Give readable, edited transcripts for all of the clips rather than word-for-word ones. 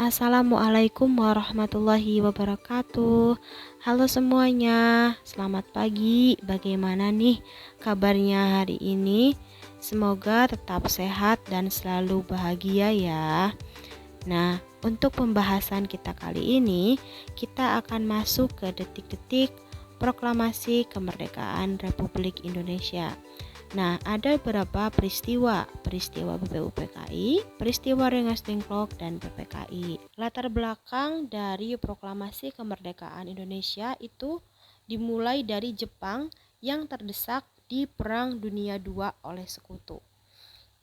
Assalamualaikum warahmatullahi wabarakatuh. Halo semuanya, selamat pagi. Bagaimana nih kabarnya hari ini? Semoga tetap sehat dan selalu bahagia ya. Nah, untuk pembahasan kita kali ini, kita akan masuk ke detik-detik proklamasi kemerdekaan Republik Indonesia. Nah, ada beberapa peristiwa BPUPKI, peristiwa Rengas Dengklok, dan PPKI. Latar belakang dari proklamasi kemerdekaan Indonesia itu dimulai dari Jepang yang terdesak di Perang Dunia II oleh Sekutu.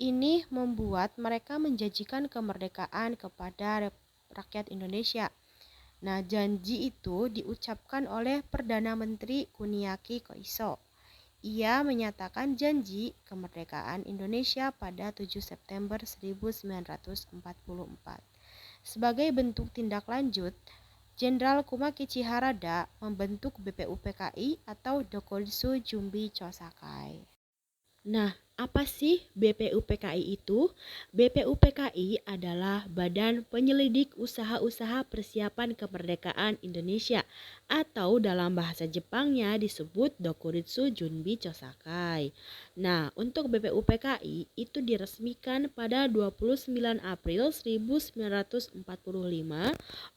Ini membuat mereka menjanjikan kemerdekaan kepada rakyat Indonesia. Nah, janji itu diucapkan oleh Perdana Menteri Kuniaki Koiso. Ia menyatakan janji kemerdekaan Indonesia pada 7 September 1944. Sebagai bentuk tindak lanjut, Jenderal Kumakichi Harada membentuk BPUPKI atau Dokuritsu Jumbi Chosakai. Nah, apa sih BPUPKI itu? BPUPKI adalah Badan Penyelidik Usaha-usaha Persiapan Kemerdekaan Indonesia atau dalam bahasa Jepangnya disebut Dokuritsu Junbi Chosakai. Nah, untuk BPUPKI itu diresmikan pada 29 April 1945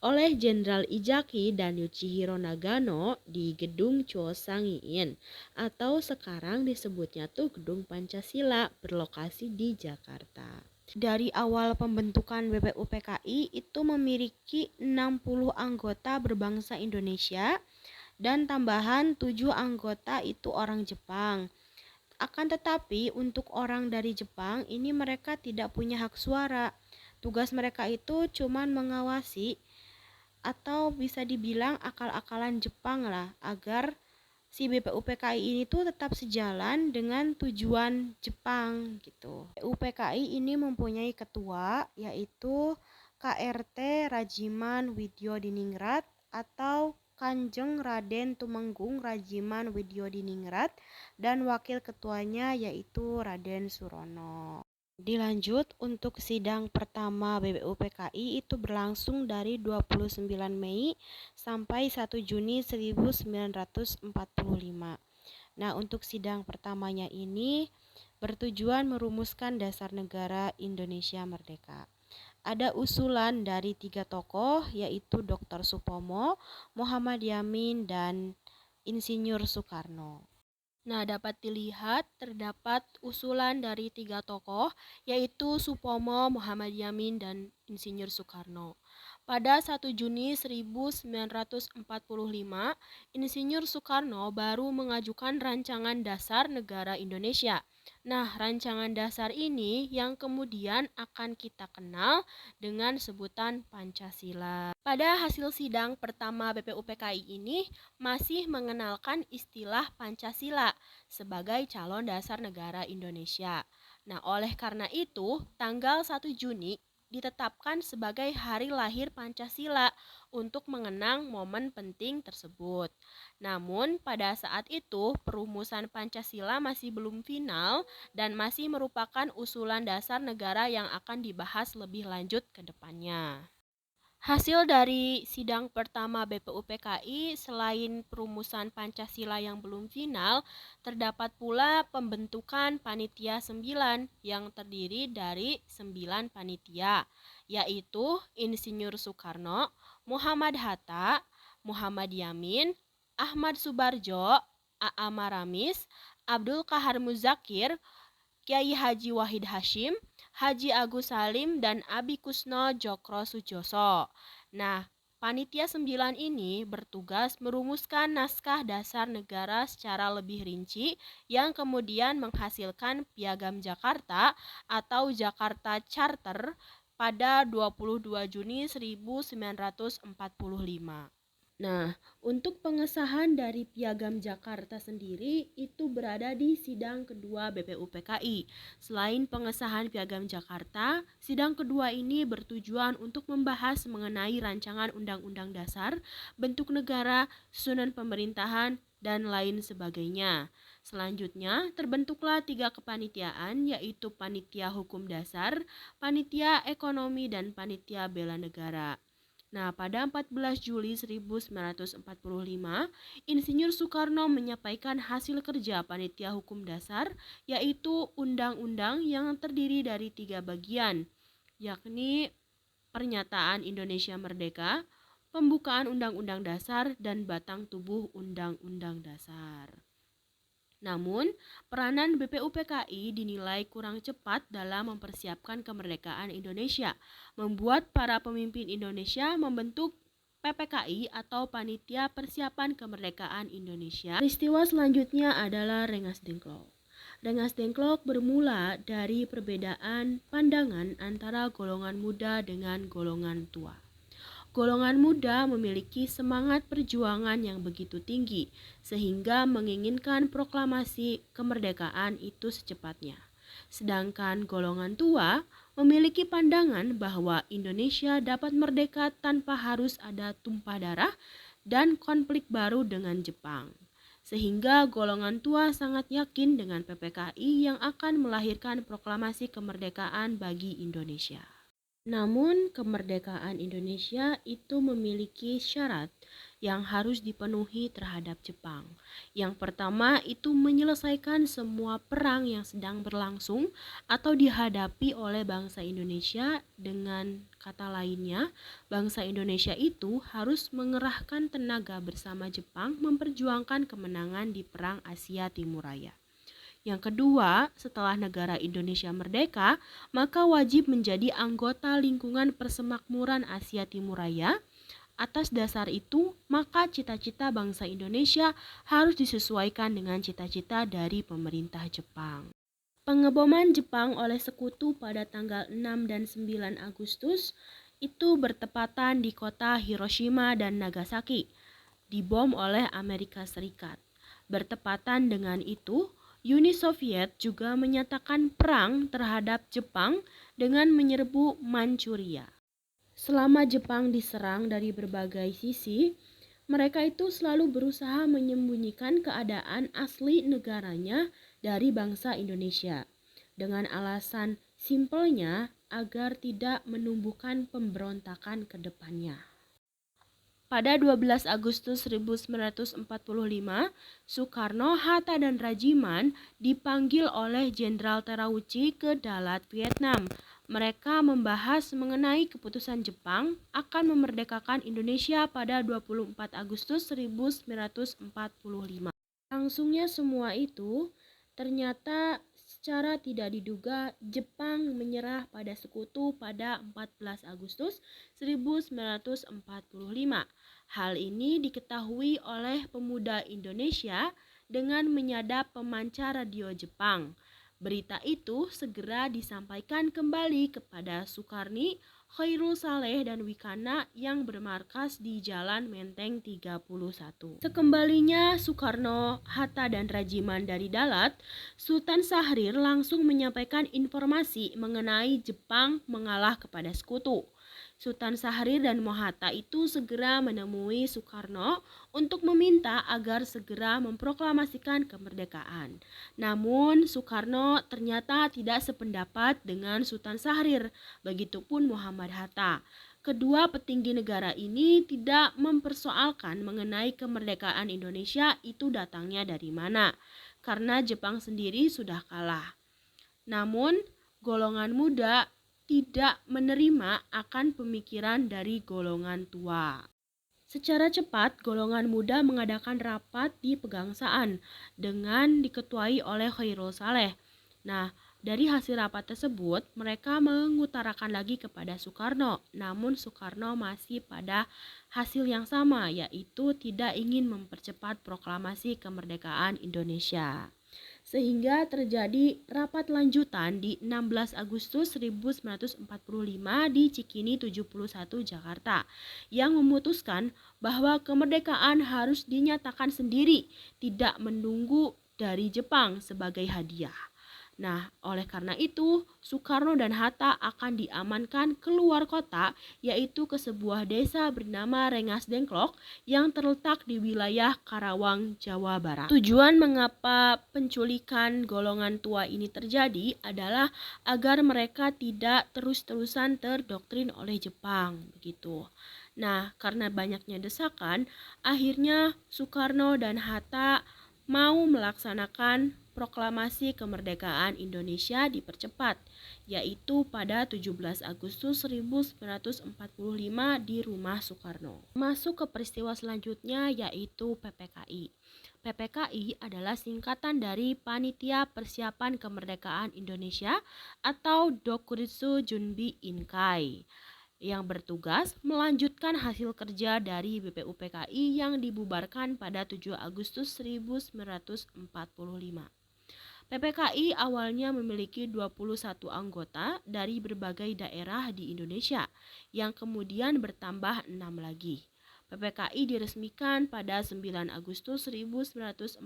oleh Jenderal Ijaki dan Yuichiro Nagano di Gedung Chosangiin atau sekarang disebutnya tuh Gedung Pancasila berlokasi di Jakarta. Dari awal pembentukan BPUPKI itu memiliki 60 anggota berbangsa Indonesia dan tambahan 7 anggota itu orang Jepang. Akan tetapi untuk orang dari Jepang ini mereka tidak punya hak suara. Tugas mereka itu cuman mengawasi atau bisa dibilang akal-akalan Jepang lah agar si BPUPKI ini tuh tetap sejalan dengan tujuan Jepang gitu. BPUPKI ini mempunyai ketua yaitu KRT Rajiman Widyodiningrat atau Kanjeng Raden Tumenggung Rajiman Widyodiningrat dan wakil ketuanya yaitu Raden Surono. Dilanjut untuk sidang pertama BPUPKI itu berlangsung dari 29 Mei sampai 1 Juni 1945. Nah, untuk sidang pertamanya ini bertujuan merumuskan dasar negara Indonesia Merdeka. Ada usulan dari 3 tokoh yaitu Dr. Supomo, Muhammad Yamin, dan Insinyur Soekarno. Nah, dapat dilihat terdapat usulan dari 3 tokoh, yaitu Supomo, Muhammad Yamin, dan Insinyur Soekarno. Pada 1 Juni 1945, Insinyur Soekarno baru mengajukan rancangan dasar negara Indonesia. Nah, rancangan dasar ini yang kemudian akan kita kenal dengan sebutan Pancasila. Pada hasil sidang pertama BPUPKI ini masih mengenalkan istilah Pancasila sebagai calon dasar negara Indonesia. Nah, oleh karena itu, tanggal 1 Juni ditetapkan sebagai hari lahir Pancasila untuk mengenang momen penting tersebut. Namun, pada saat itu, perumusan Pancasila masih belum final dan masih merupakan usulan dasar negara yang akan dibahas lebih lanjut ke depannya. Hasil dari sidang pertama BPUPKI selain perumusan Pancasila yang belum final, terdapat pula pembentukan Panitia 9 yang terdiri dari 9 panitia, yaitu Insinyur Soekarno, Muhammad Hatta, Muhammad Yamin, Ahmad Subarjo, A.A. Maramis, Abdul Kahar Muzakir, Kiai Haji Wahid Hashim, Haji Agus Salim, dan Abi Kusno Jokro Sujoso. Nah, Panitia 9 ini bertugas merumuskan naskah dasar negara secara lebih rinci yang kemudian menghasilkan Piagam Jakarta atau Jakarta Charter pada 22 Juni 1945. Nah, untuk pengesahan dari Piagam Jakarta sendiri itu berada di sidang kedua BPUPKI. Selain pengesahan Piagam Jakarta, sidang kedua ini bertujuan untuk membahas mengenai rancangan Undang-Undang Dasar, bentuk negara, susunan pemerintahan, dan lain sebagainya. Selanjutnya, terbentuklah 3 kepanitiaan, yaitu Panitia Hukum Dasar, Panitia Ekonomi, dan Panitia Bela Negara. Nah, pada 14 Juli 1945, Insinyur Soekarno menyampaikan hasil kerja Panitia Hukum Dasar, yaitu undang-undang yang terdiri dari 3 bagian, yakni Pernyataan Indonesia Merdeka, Pembukaan Undang-Undang Dasar, dan Batang Tubuh Undang-Undang Dasar. Namun, peranan BPUPKI dinilai kurang cepat dalam mempersiapkan kemerdekaan Indonesia, membuat para pemimpin Indonesia membentuk PPKI atau Panitia Persiapan Kemerdekaan Indonesia. Peristiwa selanjutnya adalah Rengas Dengklok. Rengas Dengklok bermula dari perbedaan pandangan antara golongan muda dengan golongan tua. Golongan muda memiliki semangat perjuangan yang begitu tinggi, sehingga menginginkan proklamasi kemerdekaan itu secepatnya. Sedangkan golongan tua memiliki pandangan bahwa Indonesia dapat merdeka tanpa harus ada tumpah darah dan konflik baru dengan Jepang. Sehingga golongan tua sangat yakin dengan PPKI yang akan melahirkan proklamasi kemerdekaan bagi Indonesia. Namun, kemerdekaan Indonesia itu memiliki syarat yang harus dipenuhi terhadap Jepang. Yang pertama itu menyelesaikan semua perang yang sedang berlangsung atau dihadapi oleh bangsa Indonesia. Dengan kata lainnya, bangsa Indonesia itu harus mengerahkan tenaga bersama Jepang memperjuangkan kemenangan di Perang Asia Timur Raya. Yang kedua, setelah negara Indonesia merdeka, maka wajib menjadi anggota lingkungan persemakmuran Asia Timur Raya. Atas dasar itu, maka cita-cita bangsa Indonesia harus disesuaikan dengan cita-cita dari pemerintah Jepang. Pengeboman Jepang oleh sekutu pada tanggal 6 dan 9 Agustus itu bertepatan di kota Hiroshima dan Nagasaki, dibom oleh Amerika Serikat. Bertepatan dengan itu, Uni Soviet juga menyatakan perang terhadap Jepang dengan menyerbu Manchuria. Selama Jepang diserang dari berbagai sisi, mereka itu selalu berusaha menyembunyikan keadaan asli negaranya dari bangsa Indonesia, dengan alasan simpelnya agar tidak menumbuhkan pemberontakan ke depannya. Pada 12 Agustus 1945, Soekarno, Hatta, dan Rajiman dipanggil oleh Jenderal Terauchi ke Dalat, Vietnam. Mereka membahas mengenai keputusan Jepang akan memerdekakan Indonesia pada 24 Agustus 1945. Langsungnya semua itu, ternyata secara tidak diduga Jepang menyerah pada sekutu pada 14 Agustus 1945. Hal ini diketahui oleh pemuda Indonesia dengan menyadap pemancar radio Jepang. Berita itu segera disampaikan kembali kepada Sukarni, Khairul Saleh, dan Wikana yang bermarkas di Jalan Menteng 31. Sekembalinya Soekarno, Hatta, dan Rajiman dari Dalat, Sultan Syahrir langsung menyampaikan informasi mengenai Jepang mengalah kepada sekutu. Sultan Syahrir dan Mohatta itu segera menemui Soekarno untuk meminta agar segera memproklamasikan kemerdekaan. Namun Soekarno ternyata tidak sependapat dengan Sultan Syahrir, begitupun Muhammad Hatta. Kedua petinggi negara ini tidak mempersoalkan mengenai kemerdekaan Indonesia itu datangnya dari mana, karena Jepang sendiri sudah kalah. Namun, golongan muda tidak menerima akan pemikiran dari golongan tua. Secara cepat, golongan muda mengadakan rapat di Pegangsaan dengan diketuai oleh Khairul Saleh. Nah, dari hasil rapat tersebut, mereka mengutarakan lagi kepada Soekarno. Namun Soekarno masih pada hasil yang sama, yaitu tidak ingin mempercepat proklamasi kemerdekaan Indonesia. Sehingga terjadi rapat lanjutan di 16 Agustus 1945 di Cikini 71 Jakarta yang memutuskan bahwa kemerdekaan harus dinyatakan sendiri, tidak menunggu dari Jepang sebagai hadiah. Nah, oleh karena itu, Soekarno dan Hatta akan diamankan keluar kota, yaitu ke sebuah desa bernama Rengas Dengklok yang terletak di wilayah Karawang, Jawa Barat. Tujuan mengapa penculikan golongan tua ini terjadi adalah agar mereka tidak terus-terusan terdoktrin oleh Jepang, begitu. Nah, karena banyaknya desakan, akhirnya Soekarno dan Hatta mau melaksanakan proklamasi kemerdekaan Indonesia dipercepat, yaitu pada 17 Agustus 1945 di rumah Soekarno. Masuk ke peristiwa selanjutnya yaitu PPKI. PPKI adalah singkatan dari Panitia Persiapan Kemerdekaan Indonesia atau Dokuritsu Junbi Inkai, yang bertugas melanjutkan hasil kerja dari BPUPKI yang dibubarkan pada 7 Agustus 1945. PPKI awalnya memiliki 21 anggota dari berbagai daerah di Indonesia, yang kemudian bertambah 6 lagi. PPKI diresmikan pada 9 Agustus 1945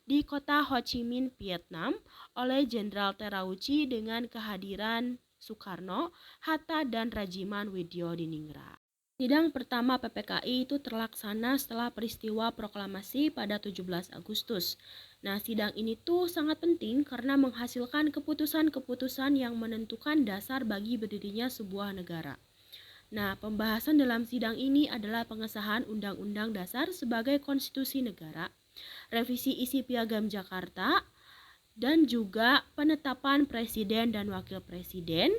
di kota Ho Chi Minh, Vietnam oleh Jenderal Terauchi dengan kehadiran Soekarno, Hatta, dan Rajiman Widyodiningrat. Sidang pertama PPKI itu terlaksana setelah peristiwa proklamasi pada 17 Agustus. Nah, sidang ini tuh sangat penting karena menghasilkan keputusan-keputusan yang menentukan dasar bagi berdirinya sebuah negara. Nah, pembahasan dalam sidang ini adalah pengesahan Undang-Undang Dasar sebagai konstitusi negara, revisi isi Piagam Jakarta, dan juga penetapan presiden dan wakil presiden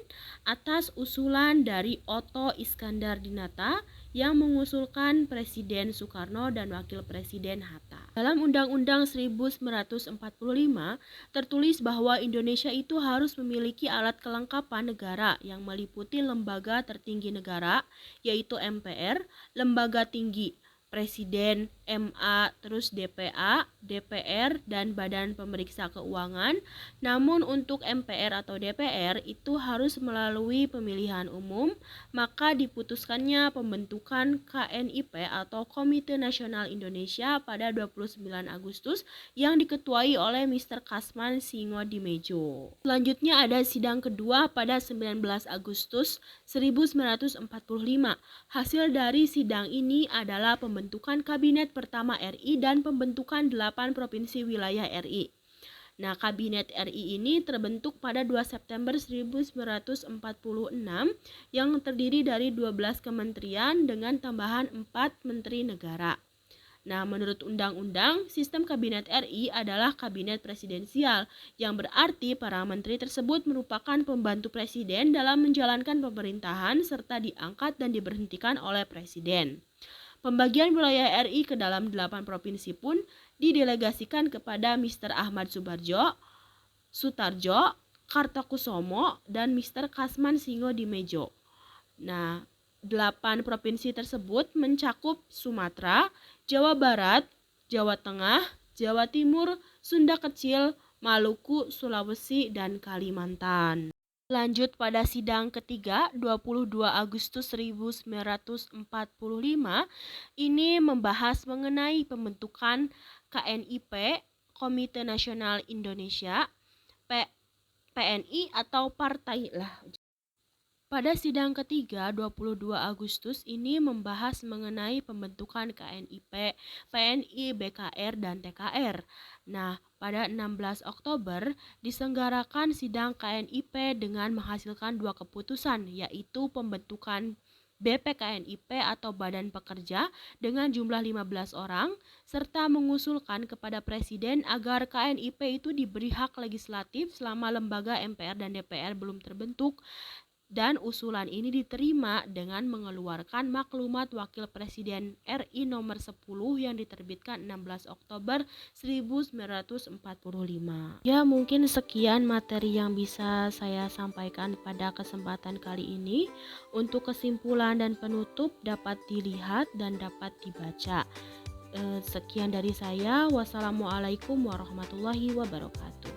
atas usulan dari Otto Iskandar Dinata yang mengusulkan Presiden Soekarno dan Wakil Presiden Hatta. Dalam Undang-Undang 1945 tertulis bahwa Indonesia itu harus memiliki alat kelengkapan negara yang meliputi lembaga tertinggi negara, yaitu MPR, lembaga tinggi Presiden, MA, terus DPA, DPR, dan Badan Pemeriksa Keuangan. Namun untuk MPR atau DPR itu harus melalui pemilihan umum, maka diputuskannya pembentukan KNIP atau Komite Nasional Indonesia pada 29 Agustus yang diketuai oleh Mr. Kasman Singodimedjo. Selanjutnya ada sidang kedua pada 19 Agustus 1945. Hasil dari sidang ini adalah pembentukan Kabinet pertama RI dan pembentukan 8 provinsi wilayah RI. Nah, Kabinet RI ini terbentuk pada 2 September 1946 yang terdiri dari 12 kementerian dengan tambahan 4 menteri negara. Nah, menurut Undang-Undang, sistem Kabinet RI adalah kabinet presidensial, yang berarti para menteri tersebut merupakan pembantu presiden dalam menjalankan pemerintahan serta diangkat dan diberhentikan oleh presiden. Pembagian wilayah RI ke dalam 8 provinsi pun didelegasikan kepada Mr. Ahmad Sutarjo, Kartokusumo, dan Mr. Kasman Singodimedjo. Nah, 8 provinsi tersebut mencakup Sumatera, Jawa Barat, Jawa Tengah, Jawa Timur, Sunda Kecil, Maluku, Sulawesi, dan Kalimantan. Lanjut pada sidang ketiga 22 Agustus 1945, ini membahas mengenai pembentukan KNIP, Komite Nasional Indonesia, PNI atau partai lah. Pada sidang ketiga 22 Agustus ini membahas mengenai pembentukan KNIP, PNI, BKR, dan TKR. Nah, pada 16 Oktober diselenggarakan sidang KNIP dengan menghasilkan 2 keputusan, yaitu pembentukan BPKNIP atau Badan Pekerja dengan jumlah 15 orang, serta mengusulkan kepada Presiden agar KNIP itu diberi hak legislatif selama lembaga MPR dan DPR belum terbentuk. Dan usulan ini diterima dengan mengeluarkan maklumat Wakil Presiden RI nomor 10 yang diterbitkan 16 Oktober 1945. Ya, mungkin sekian materi yang bisa saya sampaikan pada kesempatan kali ini. Untuk kesimpulan dan penutup dapat dilihat dan dapat dibaca. Sekian dari saya. Wassalamualaikum warahmatullahi wabarakatuh.